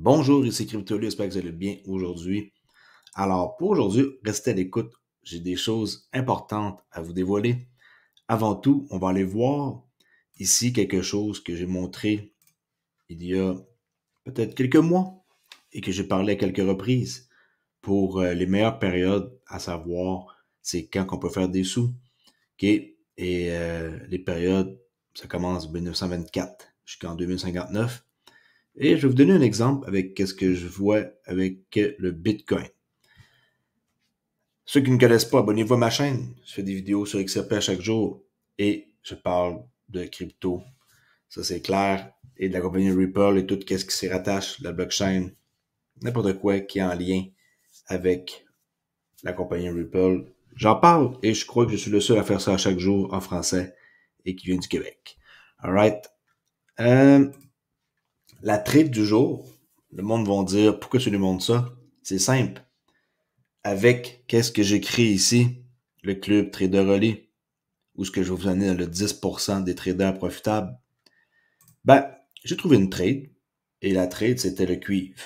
Bonjour, ici Cryptolus, j'espère que vous allez bien aujourd'hui. Alors, pour aujourd'hui, restez à l'écoute. J'ai des choses importantes à vous dévoiler. Avant tout, on va aller voir ici quelque chose que j'ai montré il y a peut-être quelques mois et que j'ai parlé à quelques reprises pour les meilleures périodes, à savoir, c'est quand on peut faire des sous. OK? Et les périodes, ça commence en 1924 jusqu'en 2059. Et je vais vous donner un exemple avec ce que je vois avec le Bitcoin. Ceux qui ne connaissent pas, abonnez-vous à ma chaîne. Je fais des vidéos sur XRP à chaque jour et je parle de crypto. Ça, c'est clair. Et de la compagnie Ripple et tout ce qui s'y rattache, la blockchain, n'importe quoi qui est en lien avec la compagnie Ripple. J'en parle et je crois que je suis le seul à faire ça à chaque jour en français et qui vient du Québec. Alright. La trade du jour, le monde va dire, pourquoi tu lui montres ça? C'est simple. Avec qu'est-ce que j'écris ici, le club Trader Relais, où ce que je vais vous donner dans le 10% des traders profitables, j'ai trouvé une trade, et la trade, c'était le cuivre.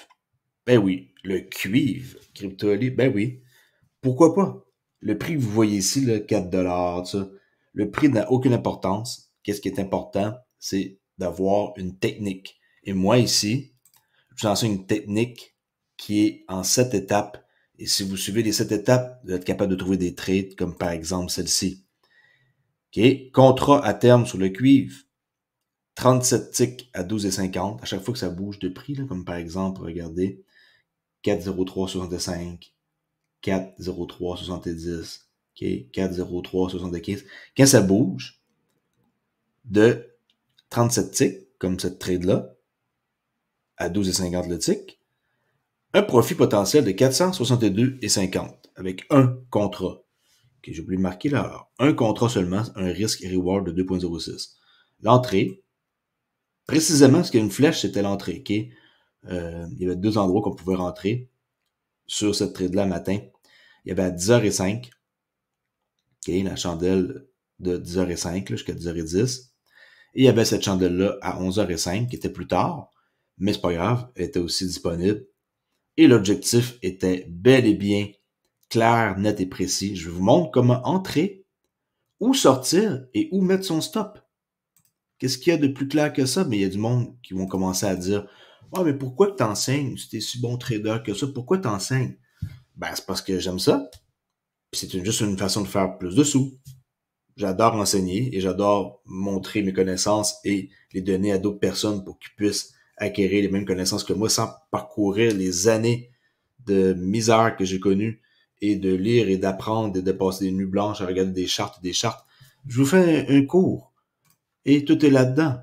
Ben oui, le cuivre, CryptoLi, ben oui. Pourquoi pas? Le prix que vous voyez ici, là, 4$, ça, le prix n'a aucune importance. Qu'est-ce qui est important? C'est d'avoir une technique. Et moi, ici, je vous enseigne une technique qui est en 7 étapes. Et si vous suivez les 7 étapes, vous êtes capable de trouver des trades comme par exemple celle-ci. OK? Contrat à terme sur le cuivre. 37 ticks à 12,50. À chaque fois que ça bouge de prix, là, comme par exemple, regardez, 4,0365, 4,0370, OK? 4,0375. Quand ça bouge de 37 ticks, comme cette trade-là, à 12,50 le tick, un profit potentiel de 462,50 avec un contrat. Okay, j'ai oublié de marquer là. Alors, un contrat seulement, un risque et reward de 2,06. L'entrée, précisément, ce qu'il y a une flèche, c'était l'entrée. Okay? Il y avait deux endroits qu'on pouvait rentrer sur cette trade-là matin. Il y avait à 10h05, okay, la chandelle de 10h05 jusqu'à 10h10. Et il y avait cette chandelle-là à 11h05 qui était plus tard, mais c'est pas grave, elle était aussi disponible. Et l'objectif était bel et bien clair, net et précis. Je vous montre comment entrer, où sortir et où mettre son stop. Qu'est-ce qu'il y a de plus clair que ça? Mais il y a du monde qui vont commencer à dire « Ah, mais pourquoi tu enseignes? Si t'es si bon trader que ça, pourquoi tu enseignes? » C'est parce que j'aime ça. Puis c'est juste une façon de faire plus de sous. J'adore enseigner et j'adore montrer mes connaissances et les donner à d'autres personnes pour qu'ils puissent acquérir les mêmes connaissances que moi sans parcourir les années de misère que j'ai connues et de lire et d'apprendre et de passer des nuits blanches à regarder des chartes et des chartes. Je vous fais un cours et tout est là-dedans.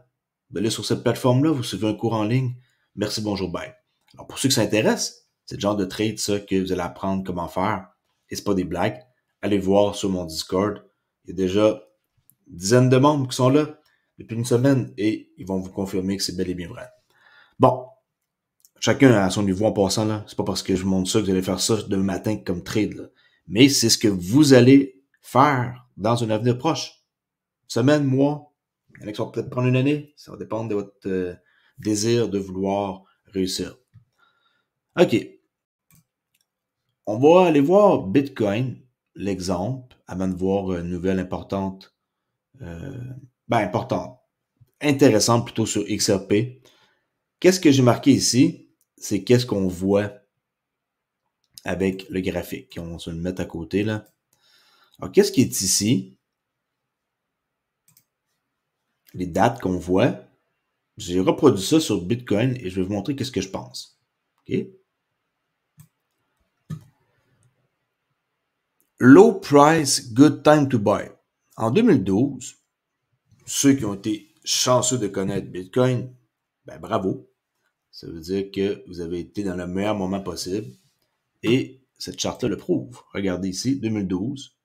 Vous allez sur cette plateforme-là, vous suivez un cours en ligne. Merci, bonjour, bye. Alors pour ceux qui s'intéressent, c'est le genre de trade ça que vous allez apprendre comment faire et c'est pas des blagues. Allez voir sur mon Discord. Il y a déjà une dizaine de membres qui sont là depuis une semaine et ils vont vous confirmer que c'est bel et bien vrai. Bon, chacun à son niveau en passant, là. C'est pas parce que je vous montre ça que vous allez faire ça demain matin comme trade, là. Mais c'est ce que vous allez faire dans un avenir proche. Semaine, mois, il y en a qui vont peut-être prendre une année. Ça va dépendre de votre désir de vouloir réussir. OK. On va aller voir Bitcoin, l'exemple, avant de voir une nouvelle importante. Importante. Intéressante plutôt sur XRP. Qu'est-ce que j'ai marqué ici? C'est qu'est-ce qu'on voit avec le graphique. On va se le mettre à côté, là. Alors, qu'est-ce qui est ici? Les dates qu'on voit. J'ai reproduit ça sur Bitcoin et je vais vous montrer qu'est-ce que je pense. OK? Low price, good time to buy. En 2012, ceux qui ont été chanceux de connaître Bitcoin, bravo. Ça veut dire que vous avez été dans le meilleur moment possible. Et cette charte-là le prouve. Regardez ici, 2012.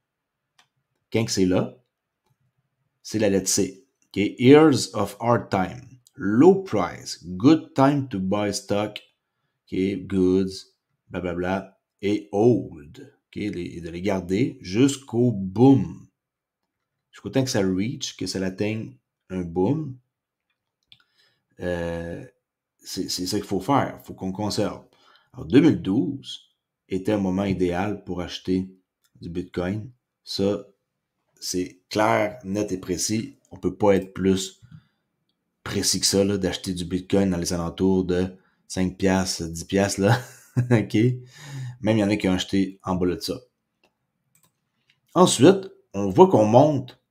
Quand c'est là, c'est la lettre C. Okay? Years of hard time. Low price. Good time to buy stock. Okay? Goods. Blablabla. Et old. Okay? De les garder jusqu'au boom. Jusqu'au temps que ça reach, que ça atteigne un boom. c'est ça qu'il faut faire. Il faut qu'on conserve. Alors, 2012 était un moment idéal pour acheter du Bitcoin. Ça, c'est clair, net et précis. On peut pas être plus précis que ça, là, d'acheter du Bitcoin dans les alentours de 5 piastres, 10 piastres, là. OK? Même il y en a qui ont acheté en bas de ça. Ensuite, on voit qu'on monte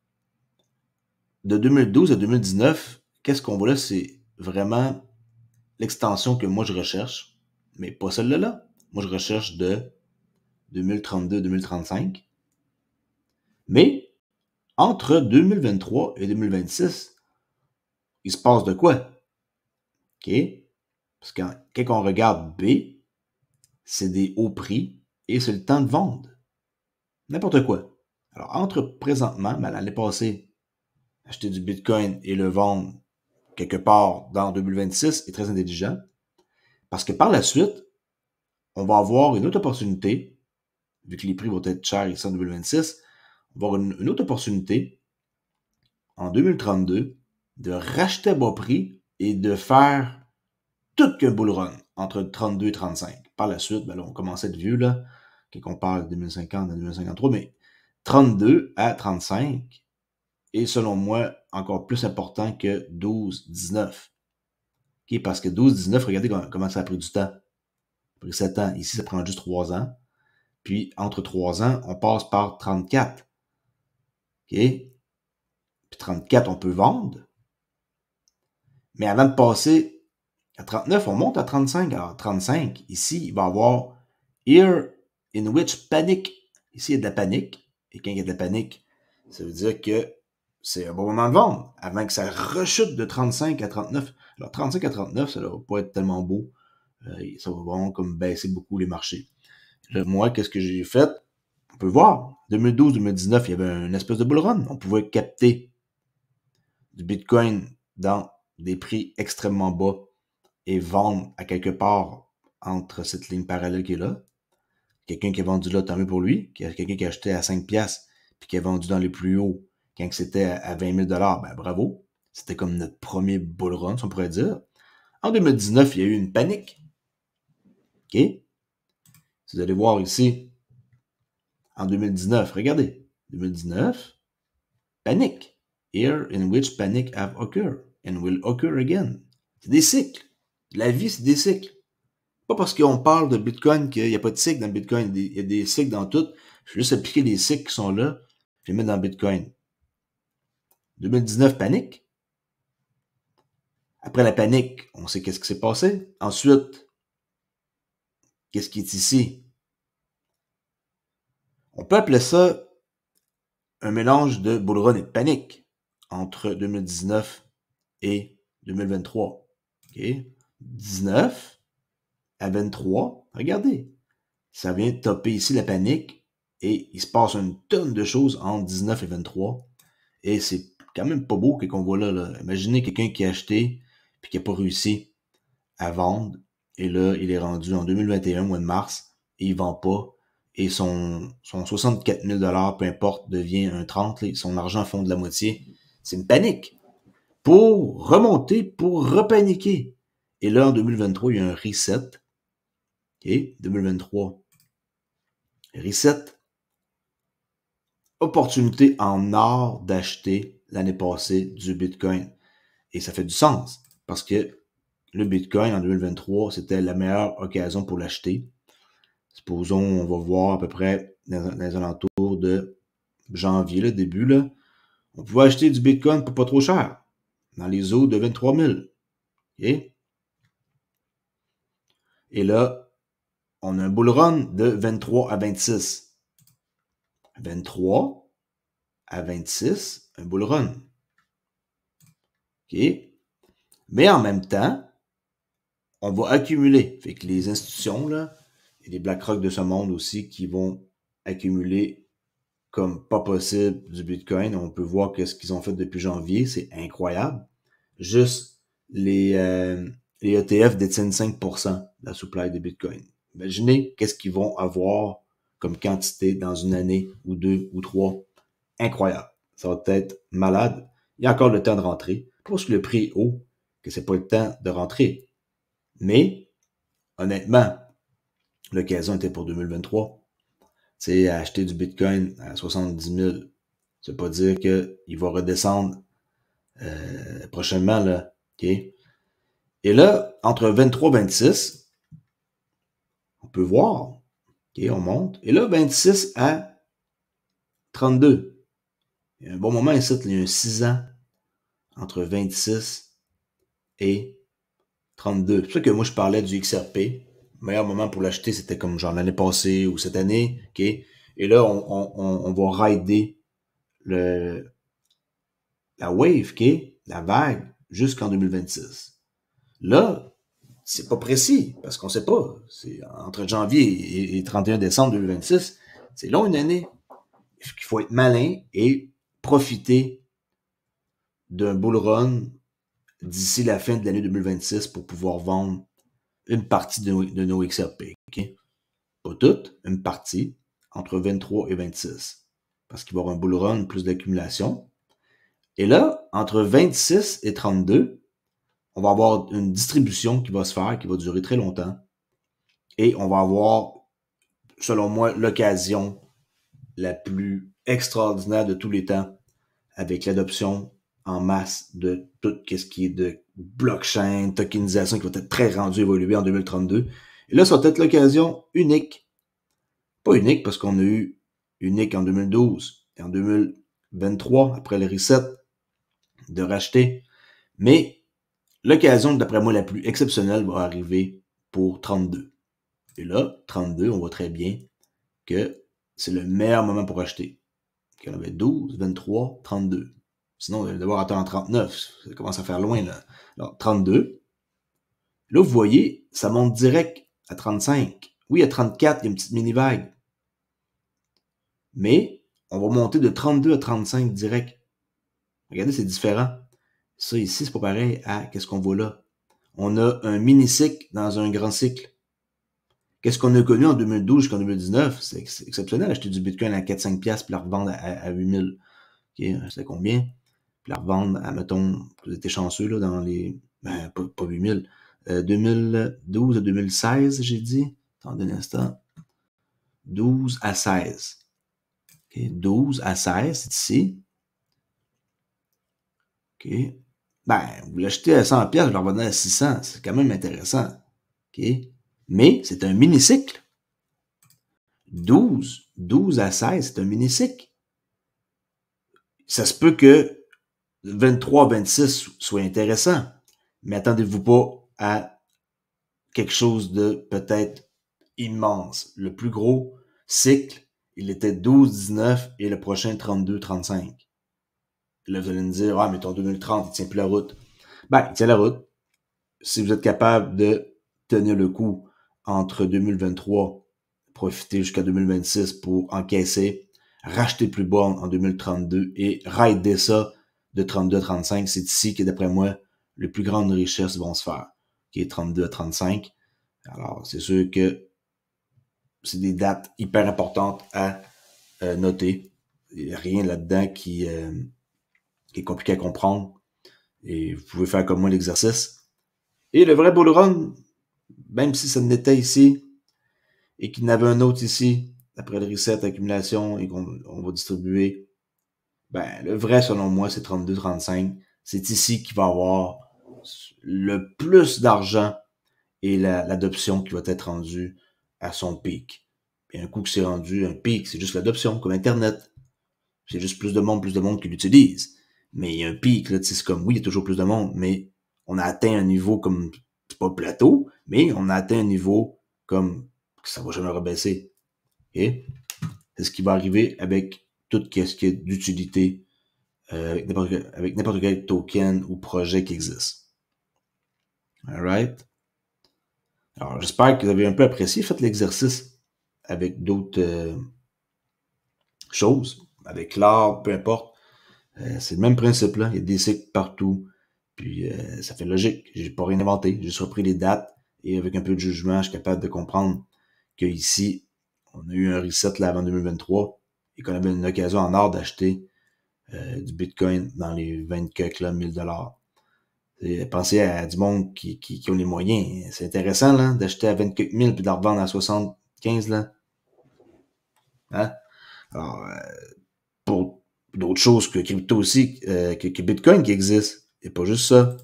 de 2012 à 2019. Qu'est-ce qu'on voit là? C'est vraiment l'extension que moi je recherche, mais pas celle-là. Là. Moi, je recherche de 2032-2035. Mais entre 2023 et 2026, il se passe de quoi? OK? Parce que quand on regarde B, c'est des hauts prix et c'est le temps de vendre. N'importe quoi. Alors, entre présentement, l'année passée, acheter du Bitcoin et le vendre quelque part dans 2026 est très intelligent. Parce que par la suite, on va avoir une autre opportunité, vu que les prix vont être chers ici en 2026, on va avoir une autre opportunité en 2032 de racheter à bas prix et de faire tout qu'un bull run entre 32 et 35. Par la suite, ben là, on commence à être vieux, là, quand on parle de 2050 à 2053, mais 32 à 35 est, selon moi, encore plus important que 12, 19. Okay? Parce que 12, 19, regardez comment ça a pris du temps. Ça a pris 7 ans. Ici, ça prend juste 3 ans. Puis, entre 3 ans, on passe par 34. OK? Puis 34, on peut vendre. Mais avant de passer à 39, on monte à 35. Alors, 35, ici, il va y avoir Here in which panic. Ici, il y a de la panique. Et quand il y a de la panique, ça veut dire que c'est un bon moment de vendre. Avant que ça rechute de 35 à 39. Alors, 35 à 39, ça ne va pas être tellement beau. Ça va vraiment comme baisser beaucoup les marchés. Là, moi, qu'est-ce que j'ai fait? On peut voir. 2012-2019, il y avait une espèce de bull run. On pouvait capter du Bitcoin dans des prix extrêmement bas et vendre à quelque part entre cette ligne parallèle qui est là. Quelqu'un qui a vendu là, tant mieux pour lui. Quelqu'un qui a acheté à 5 piastres puis qui a vendu dans les plus hauts quand c'était à 20 000 ben bravo. C'était comme notre premier bull run, si on pourrait dire. En 2019, il y a eu une panique. OK? Si vous allez voir ici, en 2019, regardez. 2019, panique. Here in which panic have occurred and will occur again. C'est des cycles. La vie, c'est des cycles. Pas parce qu'on parle de Bitcoin qu'il n'y a pas de cycle dans le Bitcoin. Il y a des cycles dans tout. Je vais juste appliquer les cycles qui sont là. Je les mets dans Bitcoin. 2019, panique. Après la panique, on sait qu'est-ce qui s'est passé. Ensuite, qu'est-ce qui est ici? On peut appeler ça un mélange de bull run et de panique entre 2019 et 2023. OK? 19 à 23, regardez. Ça vient topper ici la panique et il se passe une tonne de choses entre 19 et 23. Et c'est quand même pas beau qu'on voit là. Imaginez quelqu'un qui a acheté puis qui n'a pas réussi à vendre. Et là, il est rendu en 2021, mois de mars, et il vend pas. Et son 64 000 $, peu importe, devient un 30. Là, son argent fond de la moitié. C'est une panique. Pour remonter, pour repaniquer. Et là, en 2023, il y a un reset. OK? 2023. Reset. Opportunité en or d'acheter l'année passée du Bitcoin. Et ça fait du sens. Parce que le Bitcoin en 2023, c'était la meilleure occasion pour l'acheter. Supposons, on va voir à peu près dans les alentours de janvier, le début, là. On pouvait acheter du Bitcoin pour pas trop cher. Dans les eaux de 23 000. OK? Et là, on a un bull run de 23 à 26. 23 à 26, un bull run. OK? Mais en même temps, on va accumuler. Fait que les institutions, là, et les BlackRock de ce monde aussi qui vont accumuler comme pas possible du Bitcoin. On peut voir ce qu'ils ont fait depuis janvier. C'est incroyable. Juste les ETF détiennent 5% de la supply de Bitcoin. Imaginez qu'est-ce qu'ils vont avoir comme quantité dans une année ou deux ou trois. Incroyable. Ça va être malade. Il y a encore le temps de rentrer. Pas parce que le prix est haut que c'est pas le temps de rentrer. Mais, honnêtement, l'occasion était pour 2023. Tu sais, acheter du Bitcoin à 70 000, ça veut pas dire qu'il va redescendre prochainement, là. OK? Et là, entre 23 et 26, on peut voir. OK, on monte. Et là, 26 à 32. Il y a un bon moment ici, il y a un 6 ans entre 26 et 32. C'est pour ça que moi, je parlais du XRP. Le meilleur moment pour l'acheter, c'était comme genre l'année passée ou cette année. OK? Et là, on va rider la wave, OK? La vague, jusqu'en 2026. Là, c'est pas précis, parce qu'on sait pas. C'est entre janvier et 31 décembre 2026. C'est long une année. Il faut être malin et profiter d'un bull run d'ici la fin de l'année 2026 pour pouvoir vendre une partie de nos XRP. Okay? Pas toute, une partie, entre 23 et 26. Parce qu'il va y avoir un bull run plus d'accumulation. Et là, entre 26 et 32, on va avoir une distribution qui va se faire, qui va durer très longtemps. Et on va avoir, selon moi, l'occasion la plus extraordinaire de tous les temps avec l'adoption en masse de tout ce qui est de blockchain, tokenisation qui va être très rendu évolué en 2032. Et là, ça va être l'occasion unique. Pas unique parce qu'on a eu unique en 2012 et en 2023, après le reset, de racheter. Mais l'occasion, d'après moi, la plus exceptionnelle va arriver pour 32. Et là, 32, on voit très bien que c'est le meilleur moment pour acheter. Il y en avait 12, 23, 32. Sinon, on va devoir attendre 39. Ça commence à faire loin, là. Alors, 32. Là, vous voyez, ça monte direct à 35. Oui, à 34, il y a une petite mini-vague. Mais, on va monter de 32 à 35 direct. Regardez, c'est différent. Ça, ici, c'est pas pareil à qu'est-ce qu'on voit là. On a un mini-cycle dans un grand cycle. Qu'est-ce qu'on a connu en 2012 jusqu'en 2019? C'est exceptionnel, acheter du Bitcoin à 4-5$ puis la revendre à 8000. OK, c'est combien? Puis la revendre à, mettons, vous étiez chanceux, là, dans les, pas 8000, 2012 à 2016, j'ai dit. Attendez un instant. 12 à 16. OK, 12 à 16, c'est ici. OK. Ben, vous l'achetez à 100$, vous le revendez à 600. C'est quand même intéressant. OK. Mais, c'est un mini-cycle. 12 à 16, c'est un mini-cycle. Ça se peut que 23 à 26 soit intéressant, mais attendez-vous pas à quelque chose de peut-être immense. Le plus gros cycle, il était 12-19 et le prochain 32-35. Là, vous allez me dire, ah, mais ton 2030, il tient plus la route. Ben, il tient la route. Si vous êtes capable de tenir le coup entre 2023, profiter jusqu'à 2026 pour encaisser, racheter plus bas en 2032 et rider ça de 32 à 35, c'est ici que, d'après moi, les plus grandes richesses vont se faire, qui est 32 à 35. Alors, c'est sûr que c'est des dates hyper importantes à noter. Il n'y a rien là-dedans qui est compliqué à comprendre. Et vous pouvez faire comme moi l'exercice. Et le vrai bull run, même si ça n'était ici, et qu'il y en avait un autre ici, après le reset, accumulation, et qu'on va distribuer, ben, le vrai, selon moi, c'est 32-35. C'est ici qu'il va y avoir le plus d'argent et l'adoption qui va être rendue à son pic. Et un coup que c'est rendu un pic, c'est juste l'adoption, comme Internet. C'est juste plus de monde qui l'utilise. Mais il y a un pic, là, c'est comme, oui, il y a toujours plus de monde, mais on a atteint un niveau comme, c'est pas plateau, mais on a atteint un niveau comme, que ça va jamais rebaisser. Et c'est ce qui va arriver avec tout ce qui est d'utilité, avec n'importe quel token ou projet qui existe. Alright? Alors, j'espère que vous avez un peu apprécié. Faites l'exercice avec d'autres choses, avec l'art, peu importe. C'est le même principe-là. Il y a des cycles partout. Puis, ça fait logique. J'ai pas rien inventé. J'ai juste repris les dates. Et avec un peu de jugement, je suis capable de comprendre qu'ici, on a eu un reset là avant 2023 et qu'on avait une occasion en or d'acheter du Bitcoin dans les 20 quelques là, $1000. Pensez à du monde qui ont les moyens. C'est intéressant, là, d'acheter à 24 000 puis de la revendre à 75, là. Hein? Alors, pour d'autres choses que crypto aussi, que Bitcoin qui existe. Et pas juste ça.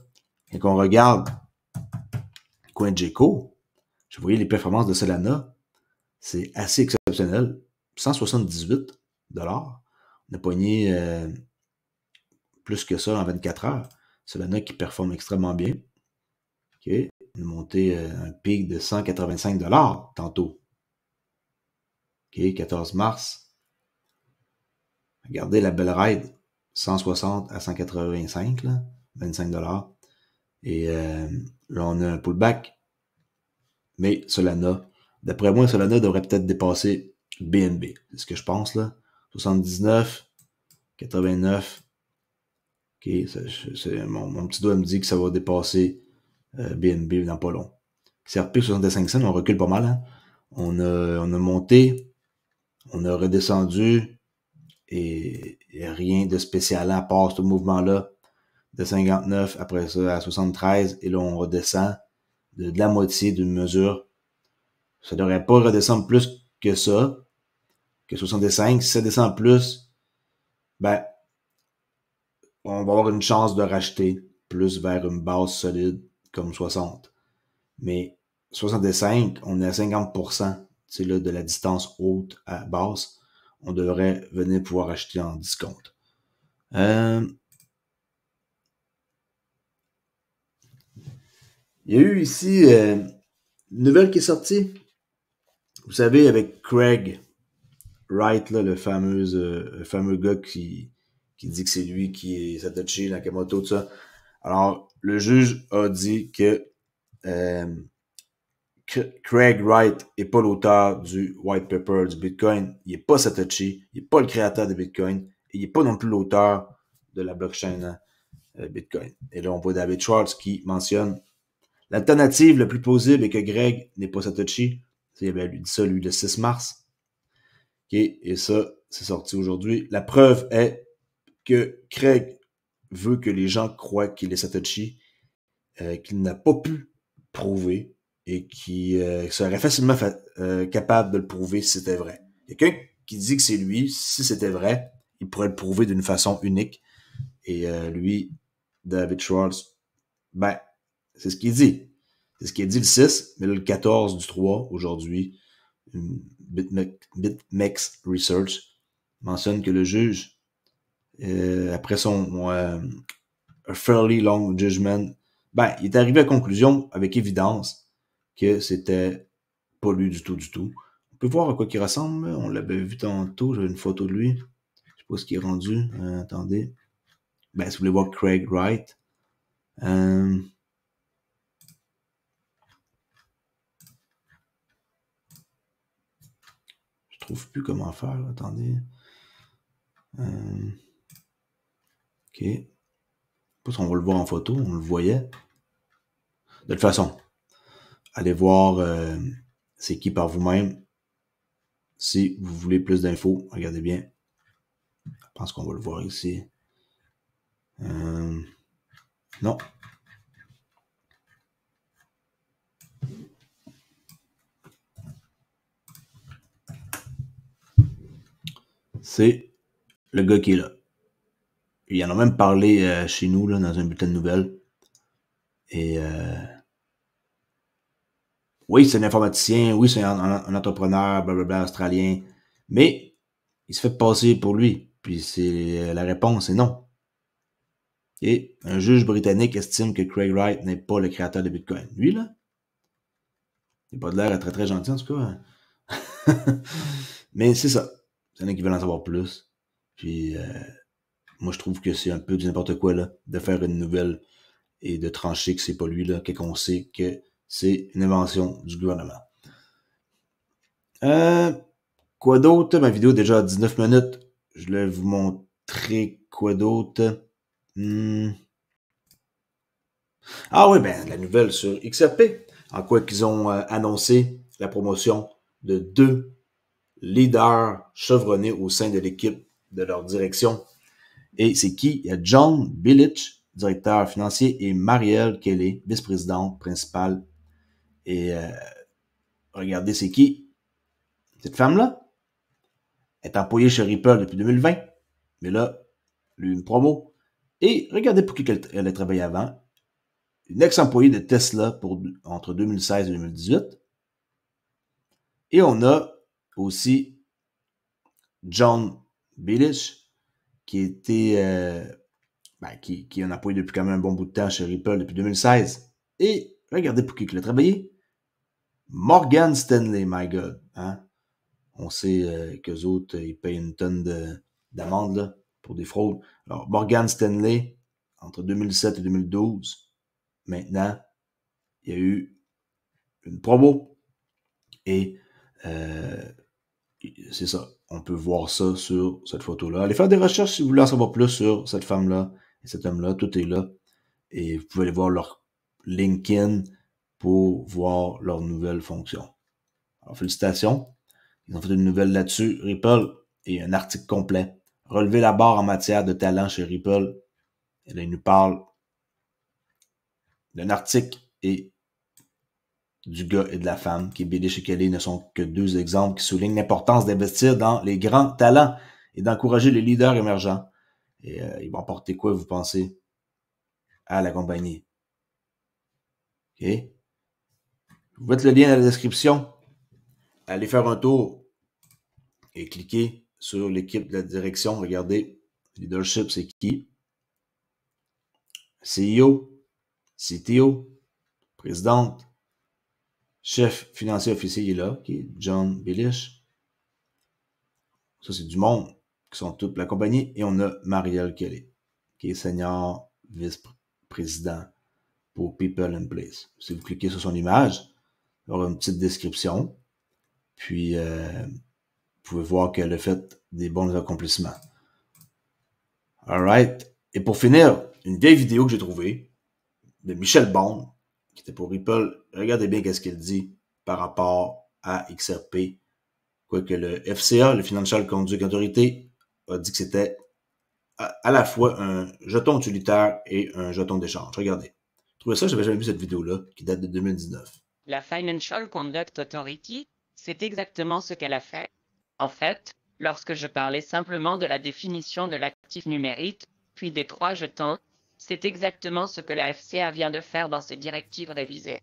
Et qu'on regarde CoinGecko, je voyais les performances de Solana. C'est assez exceptionnel. 178 $. On a pogné plus que ça en 24 heures. Solana qui performe extrêmement bien. OK. On a monté un pic de 185 $ tantôt. OK, 14 mars. Regardez la belle ride. 160 à 185, là, 25 $. Et là, on a un pullback. Mais Solana, d'après moi, Solana devrait peut-être dépasser BNB. C'est ce que je pense, là. 79, 89. OK, mon petit doigt me dit que ça va dépasser BNB dans pas long. CRP 65 cents, on recule pas mal. Hein? On a monté, on a redescendu et rien de spécial à part ce mouvement-là de 59, après ça à 73, et là on redescend de la moitié d'une mesure. Ça devrait pas redescendre plus que ça, que 65. Si ça descend plus, ben, on va avoir une chance de racheter plus vers une base solide comme 60. Mais 65, on est à 50%, c'est là, de la distance haute à basse. On devrait venir pouvoir acheter en discount. Il y a eu ici une nouvelle qui est sortie. Vous savez, avec Craig Wright, là, le fameux gars qui dit que c'est lui qui est Satoshi Nakamoto, tout ça. Alors, le juge a dit que Craig Wright est pas l'auteur du white paper du Bitcoin. Il est pas Satoshi. Il est pas le créateur de Bitcoin. Et il est pas non plus l'auteur de la blockchain Bitcoin. Et là, on voit David Schwartz qui mentionne l'alternative la plus plausible est que Greg n'est pas Satoshi. Il avait dit ça, lui, le 6 mars. Okay. Et ça, c'est sorti aujourd'hui. La preuve est que Craig veut que les gens croient qu'il est Satoshi, qu'il n'a pas pu prouver et qui serait facilement capable de le prouver si c'était vrai. Quelqu'un qui dit que c'est lui, si c'était vrai, il pourrait le prouver d'une façon unique. Et lui, David Schwartz, ben, c'est ce qu'il dit. C'est ce qu'il a dit le 6, mais là, le 14 du 3, aujourd'hui, BitMEX Research mentionne que le juge, après son a fairly long judgment, ben, il est arrivé à la conclusion avec évidence que c'était pas lui du tout. On peut voir à quoi il ressemble. On l'avait vu tantôt, j'avais une photo de lui. Je sais pas ce qu'il est rendu. Attendez. Ben, si vous voulez voir Craig Wright. Je trouve plus comment faire. Là. Attendez. OK. Pas si on va le voir en photo. On le voyait. De toute façon, allez voir c'est qui par vous-même. Si vous voulez plus d'infos, regardez bien. Je pense qu'on va le voir ici. Non. C'est le gars qui est là. Il en a même parlé chez nous, là, dans un bulletin de nouvelles. Et oui, c'est un informaticien, oui, c'est un entrepreneur, blablabla, australien, mais il se fait passer pour lui. Puis c'est la réponse est non. Et un juge britannique estime que Craig Wright n'est pas le créateur de Bitcoin. Lui, là, il n'a pas de l'air très très gentil en tout cas. Mais c'est ça. Il y en a qui veulent en savoir plus. Puis moi je trouve que c'est un peu du n'importe quoi là, de faire une nouvelle et de trancher que c'est pas lui là, qu'on sait que c'est une invention du gouvernement. Quoi d'autre? Ma vidéo est déjà à 19 minutes. Je vais vous montrer quoi d'autre. Ah oui, ben la nouvelle sur XRP. En quoi qu'ils ont annoncé la promotion de 2 leaders chevronnés au sein de l'équipe de leur direction. Et c'est qui? Il y a John Billich directeur financier, et Marielle Kelly, vice-présidente principale. Et regardez, c'est qui? Cette femme-là est employée chez Ripple depuis 2020. Mais là, une promo. Et regardez pour qui elle a travaillé avant. Une ex-employée de Tesla entre 2016 et 2018. Et on a aussi John Bilish, qui était qui en a employé depuis quand même un bon bout de temps chez Ripple depuis 2016. Et regardez pour qui il a travaillé. Morgan Stanley, my God. Hein? On sait qu'eux autres, ils payent une tonne d'amendes là, pour des fraudes. Alors, Morgan Stanley, entre 2007 et 2012, maintenant, il y a eu une promo. Et c'est ça. On peut voir ça sur cette photo-là. Allez faire des recherches si vous voulez en savoir plus sur cette femme-là et cet homme-là. Tout est là. Et vous pouvez aller voir leur LinkedIn pour voir leurs nouvelles fonctions. Alors, félicitations. Ils ont fait une nouvelle là-dessus. Ripple et un article complet. Relever la barre en matière de talent chez Ripple. Et là, il nous parle d'un article et du gars et de la femme, qui Bilish et Kelly ne sont que deux exemples qui soulignent l'importance d'investir dans les grands talents et d'encourager les leaders émergents. Et ils vont apporter quoi, vous pensez, à la compagnie? OK? Je vous mets le lien dans la description. Allez faire un tour et cliquez sur l'équipe de la direction. Regardez, leadership, c'est qui? CEO, CTO, présidente, chef financier officiel, il est là, qui est John Bilish. Ça, c'est du monde qui sont toutes la compagnie. Et on a Marielle Kelly, qui est senior vice-président pour People and Place. Si vous cliquez sur son image, il y aura une petite description. Puis, vous pouvez voir qu'elle a fait des bons accomplissements. Alright. Et pour finir, une vieille vidéo que j'ai trouvée de Michel Bond, qui était pour Ripple. Regardez bien qu'est-ce qu'il dit par rapport à XRP. Quoique le FCA, le Financial Conduct Authority, a dit que c'était à la fois un jeton utilitaire et un jeton d'échange. Regardez. Trouvez ça, j'avais jamais vu cette vidéo-là, qui date de 2019. La Financial Conduct Authority, c'est exactement ce qu'elle a fait. En fait, lorsque je parlais simplement de la définition de l'actif numérique, puis des 3 jetons, c'est exactement ce que la FCA vient de faire dans ses directives révisées.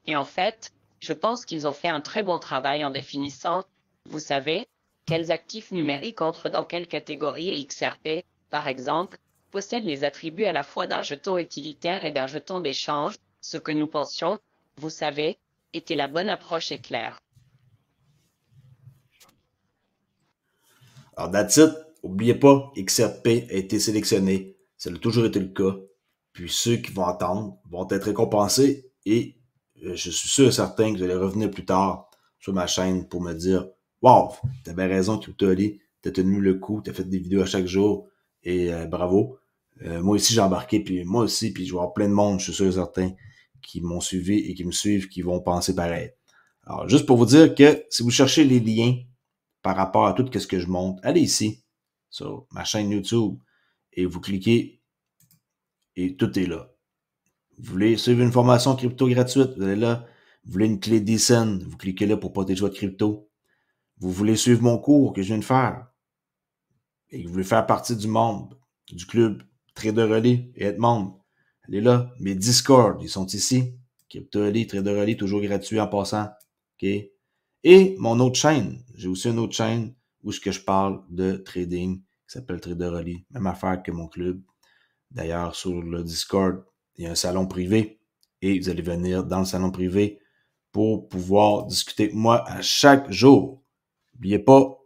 Et en fait, je pense qu'ils ont fait un très bon travail en définissant, vous savez, quels actifs numériques entrent dans quelle catégorie et XRP, par exemple, possède les attributs à la fois d'un jeton utilitaire et d'un jeton d'échange, ce que nous pensions, vous savez, était la bonne approche et claire. Alors, that's it. N'oubliez pas, XRP a été sélectionné. Ça a toujours été le cas. Puis ceux qui vont attendre vont être récompensés et je suis sûr et certain que vous allez revenir plus tard sur ma chaîne pour me dire « Wow, t'avais raison, CryptoAli, t'as tenu le coup, t'as fait des vidéos à chaque jour et bravo. Moi aussi, j'ai embarqué, puis moi aussi, puis je vais avoir plein de monde, je suis sûr et certain, qui m'ont suivi et qui me suivent, qui vont penser pareil. » Alors, juste pour vous dire que si vous cherchez les liens par rapport à tout ce que je montre, allez ici, sur ma chaîne YouTube, et vous cliquez, et tout est là. Vous voulez suivre une formation crypto gratuite, vous allez là. Vous voulez une clé DCEN, vous cliquez là pour protéger votre crypto. Vous voulez suivre mon cours que je viens de faire, et que vous voulez faire partie du monde, du club Trader Relais et être membre, allez là. Mes Discord, ils sont ici. Crypto Relais, Trader Relais, toujours gratuit en passant. OK? Et mon autre chaîne, j'ai aussi une autre chaîne où je parle de trading qui s'appelle Trader Relais. Même affaire que mon club. D'ailleurs, sur le Discord, il y a un salon privé et vous allez venir dans le salon privé pour pouvoir discuter avec moi à chaque jour. N'oubliez pas,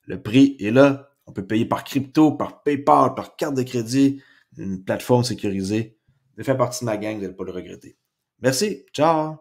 le prix est là. On peut payer par crypto, par PayPal, par carte de crédit, une plateforme sécurisée. Faites partie de ma gang, vous n'allez pas le regretter. Merci, ciao!